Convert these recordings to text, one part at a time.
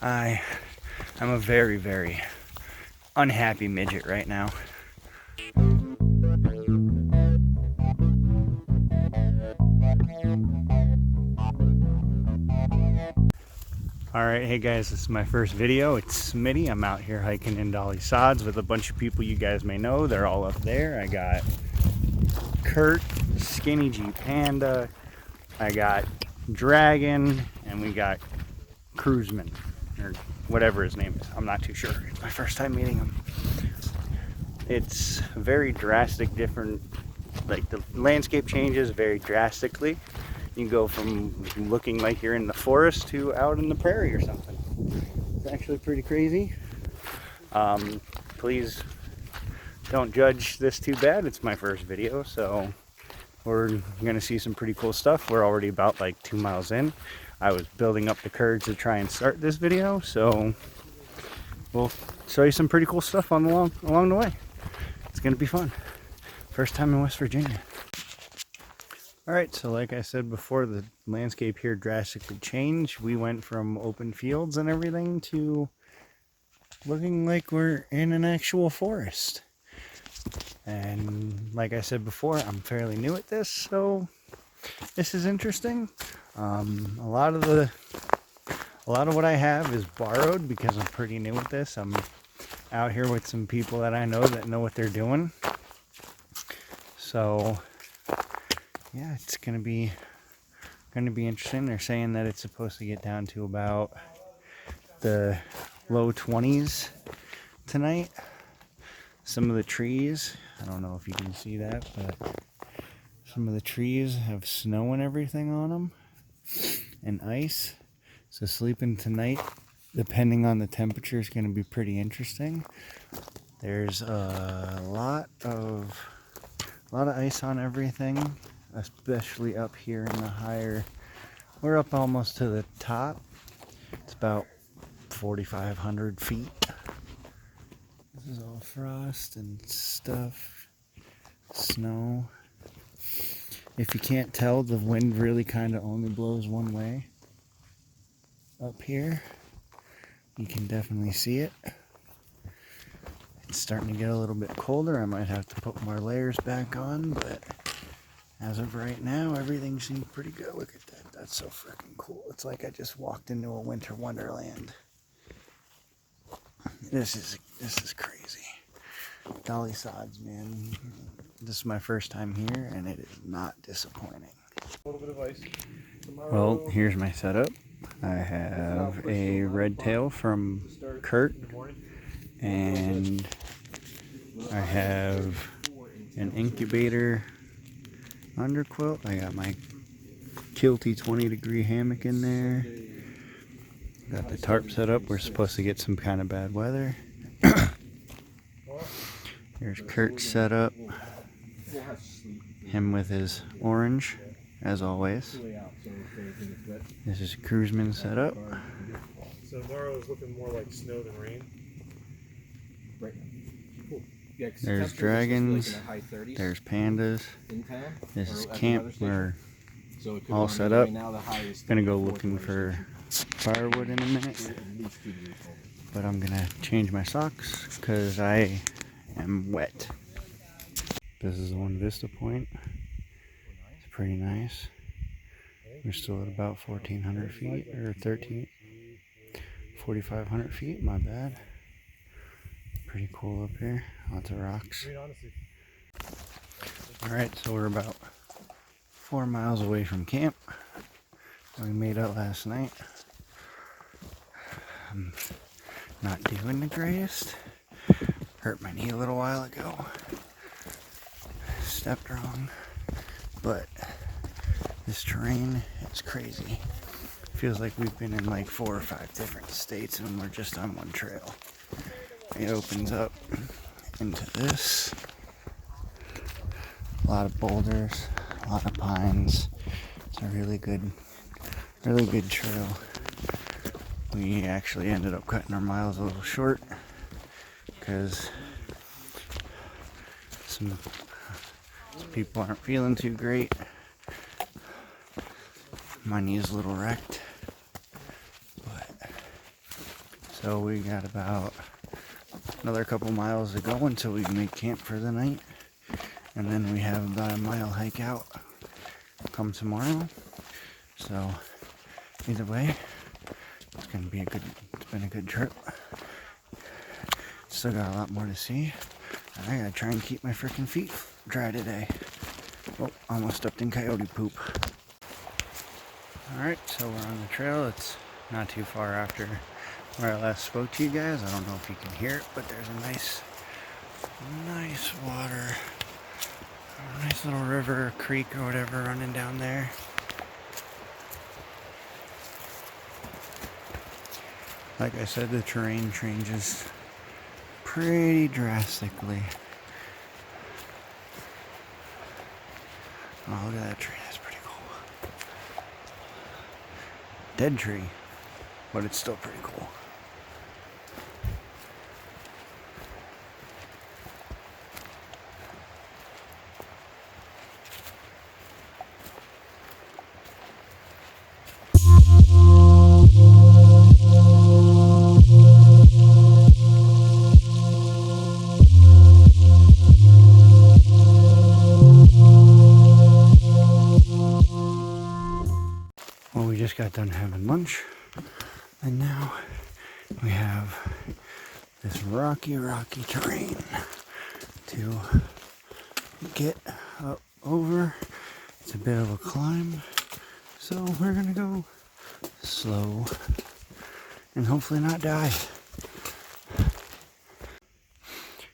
I'm a very, very unhappy midget right now. Alright, hey guys, this is my first video. It's Smitty. I'm out here hiking in Dolly Sods with a bunch of people you guys may know. They're all up there. I got Kurt, Skinny G Panda, I got Dragon, and we got Cruiseman, or whatever his name is. I'm not too sure. It's my first time meeting him. It's very drastic, different, like the landscape changes very drastically. You go from looking like you're in the forest to out in the prairie or something. It's actually pretty crazy. Please don't judge this too bad. It's my first video, so we're gonna see some pretty cool stuff. We're already about like 2 miles in. I was building up the courage to try and start this video, so we'll show you some pretty cool stuff along the way. It's gonna be fun. First time in West Virginia. Alright, so like I said before, the landscape here drastically changed. We went from open fields and everything to looking like we're in an actual forest. And like I said before, I'm fairly new at this, so this is interesting. A lot of what I have is borrowed because I'm pretty new at this. I'm out here with some people that I know that know what they're doing. So yeah, it's gonna be interesting. They're saying that it's supposed to get down to about the low 20s tonight. Some of the trees, I don't know if you can see that, but some of the trees have snow and everything on them and ice. So sleeping tonight, depending on the temperature, is going to be pretty interesting. There's a lot of ice on everything, especially up here in the higher. We're up almost to the top. It's about 4,500 feet. This is all frost and stuff, snow. If you can't tell, the wind really kind of only blows one way. Up here, you can definitely see it. It's starting to get a little bit colder. I might have to put more layers back on, but as of right now, everything seems pretty good. Look at that. That's so freaking cool. It's like I just walked into a winter wonderland. This is crazy. Dolly Sods, man. This is my first time here, and it is not disappointing. A little bit of ice. Well, here's my setup. I have a red tail from Kurt, and I have an incubator underquilt. I got my Kilty 20-degree hammock in there. Got the tarp set up. We're supposed to get some kind of bad weather. Here's Kurt's setup. Him with his orange, as always. This is Cruiseman setup. So tomorrow is looking more like snow than rain. Cool. Yeah, there's dragons. There's pandas. This is camp. We're all set up. Gonna go looking for firewood in a minute. But I'm gonna change my socks because I am wet. This is one vista point. It's pretty nice. We're still at about 1,400 feet, or 4,500 feet, my bad. Pretty cool up here, lots of rocks. Alright, so we're about 4 miles away from camp. We made it last night. I'm not doing the greatest. Hurt my knee a little while ago. Stepped wrong. But this terrain is crazy. Feels like we've been in like 4 or 5 different states and we're just on one trail. It opens up into this. A lot of boulders, a lot of pines. It's a really good trail. We actually ended up cutting our miles a little short because some people aren't feeling too great. My knee's a little wrecked, but So we got about another couple miles to go until we make camp for the night. And then we have about a mile hike out come tomorrow. So either way, it's been a good trip. Still got a lot more to see. And I gotta try and keep my freaking feet dry today. Oh, almost stepped in coyote poop. Alright, so we're on the trail. It's not too far after where I last spoke to you guys. I don't know if you can hear it, but there's a nice water, a nice little river, creek or whatever running down there. Like I said, the terrain changes pretty drastically. Oh, look at that tree. That's pretty cool. Dead tree, but it's still pretty cool. Well, we just got done having lunch, and now we have this rocky terrain to get up over. It's a bit of a climb, so we're gonna go slow and hopefully not die.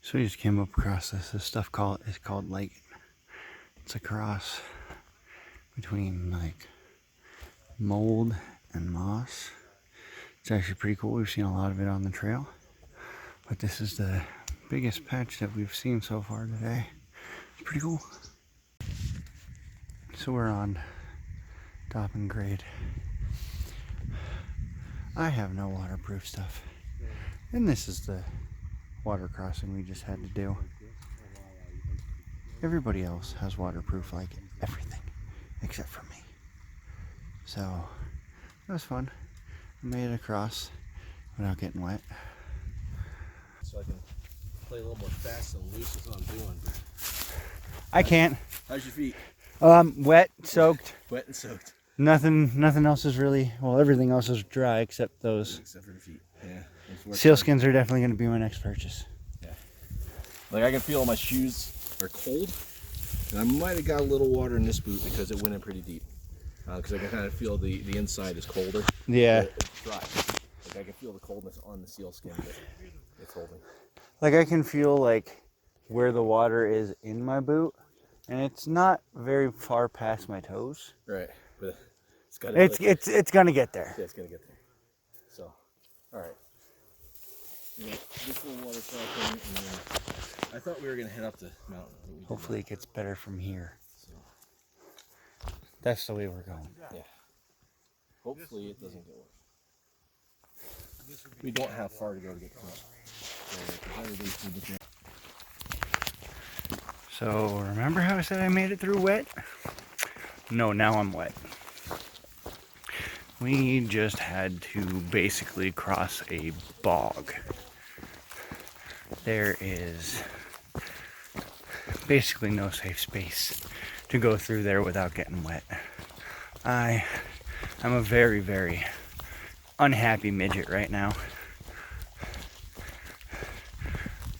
So we just came up across this stuff is called like, it's a cross between like mold and moss. It's actually pretty cool. We've seen a lot of it on the trail, but this is the biggest patch that we've seen so far today. It's pretty cool. So we're on top and grade. I have no waterproof stuff, and this is the water crossing we just had to do. Everybody else has waterproof like everything except for me. So that was fun. I made it across without getting wet. So I can play a little more fast and loose. That's what I'm doing. I can't. How's your feet? Wet, soaked. Wet and soaked. Nothing else is really, well, everything else is dry except those. Except for the feet. Yeah. Sealskins are definitely going to be my next purchase. Yeah. Like I can feel my shoes are cold, and I might have got a little water in this boot because it went in pretty deep. Because I can kind of feel the inside is colder. Yeah. It's dry. Like I can feel the coldness on the sealskin that it's holding. Like I can feel like where the water is in my boot, and it's not very far past my toes. Right. But it's got. It's gonna get there. Yeah, it's gonna get there. So, all right. Yeah, this little water softening, and then I thought we were gonna head up the mountain. Hopefully it gets better from here. So. That's the way we're going. Yeah. Hopefully it doesn't get worse. We don't have far to go to get close. So remember how I said I made it through wet? No, now I'm wet. We just had to basically cross a bog. There is basically no safe space to go through there without getting wet. I'm a very, very unhappy midget right now.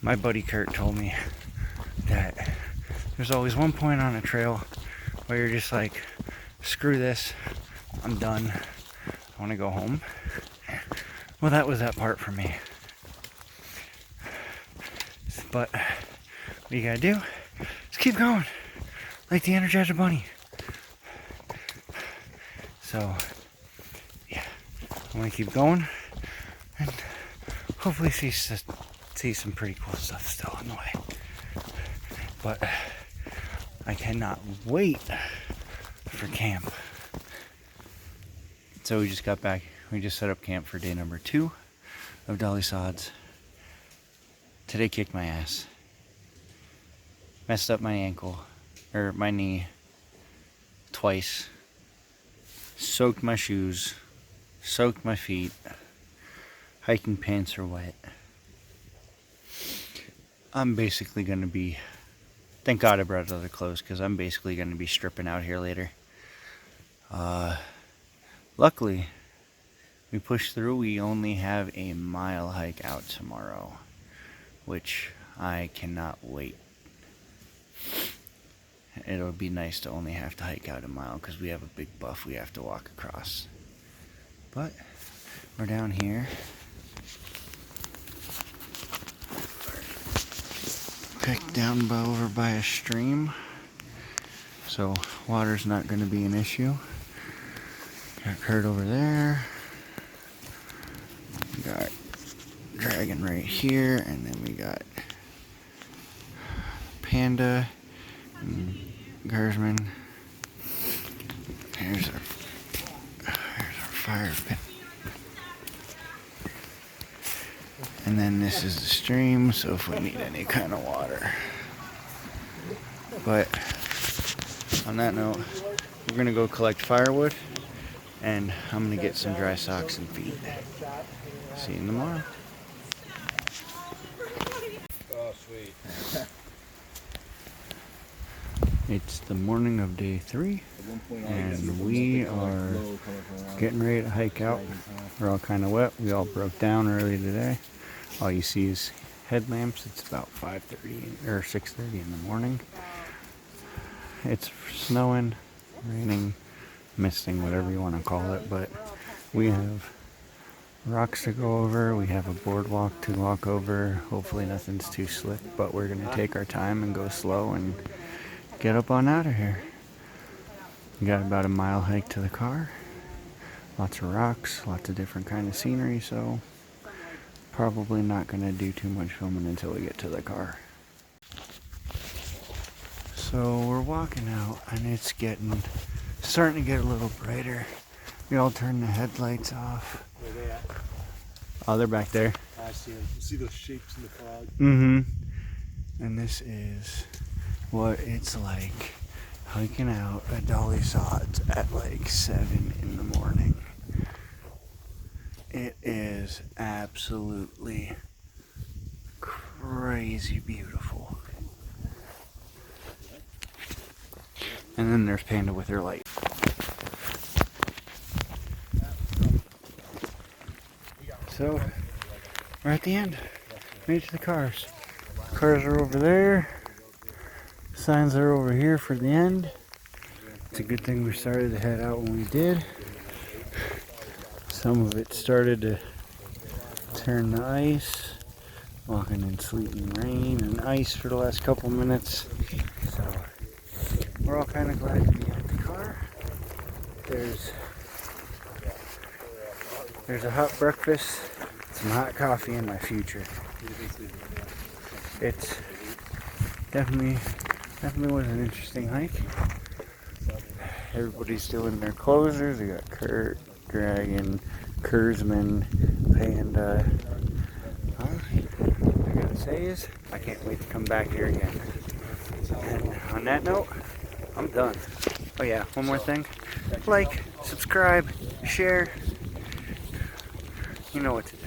My buddy Kurt told me that there's always one point on a trail where you're just like, screw this, I'm done, I want to go home. Well, that was that part for me. But what you gotta do is keep going, like the Energizer Bunny. So, yeah, I'm gonna keep going and hopefully see some pretty cool stuff still on the way. But I cannot wait for camp. So we just got back. We just set up camp for day number 2 of Dolly Sods. Today kicked my ass. Messed up my ankle, or my knee, twice. Soaked my shoes, soaked my feet. hiking pants are wet. I'm basically going to be, thank God I brought other clothes, because I'm basically going to be stripping out here later. Luckily, we pushed through. We only have a mile hike out tomorrow, which I cannot wait. It'll be nice to only have to hike out a mile because we have a big buff we have to walk across. But we're down here. Picked down over by a stream, so water's not going to be an issue. Got Kurt over there. We got Dragon right here, and then we got Panda and Gersman. Here's our fire pit. And then this is the stream, so if we need any kind of water. But on that note, we're gonna go collect firewood, and I'm gonna get some dry socks and feet. See you tomorrow. Oh, sweet. It's the morning of day 3, and we are getting ready to hike out. We're all kind of wet. We all broke down early today. All you see is headlamps. It's about 5:30 or 6:30 in the morning. It's snowing, raining, misting, whatever you want to call it, but we have rocks to go over. We have a boardwalk to walk over. Hopefully nothing's too slick, but we're going to take our time and go slow and get up on out of here. We got about a mile hike to the car. Lots of rocks, lots of different kind of scenery, so probably not going to do too much filming until we get to the car. So we're walking out, and it's starting to get a little brighter. We all turned the headlights off. Where they at? Oh, they're back there. I see them. You see those shapes in the fog? Mm-hmm. And this is what it's like hiking out at Dolly Sods at like 7 in the morning. It is absolutely crazy beautiful. And then there's Panda with her light. So, we're at the end. Made it to the cars. Cars are over there. Signs are over here for the end. It's a good thing we started to head out when we did. Some of it started to turn to ice. Walking in sleet and rain and ice for the last couple minutes. So we're all kind of glad to be at the car. There's a hot breakfast, some hot coffee in my future. It's definitely was an interesting hike. Everybody's still in their closers. We got Kurt, Dragon, Kurzman, Panda. All I gotta say is, I can't wait to come back here again. And on that note, I'm done. Oh yeah, one more thing. Like, subscribe, share. You know what to do.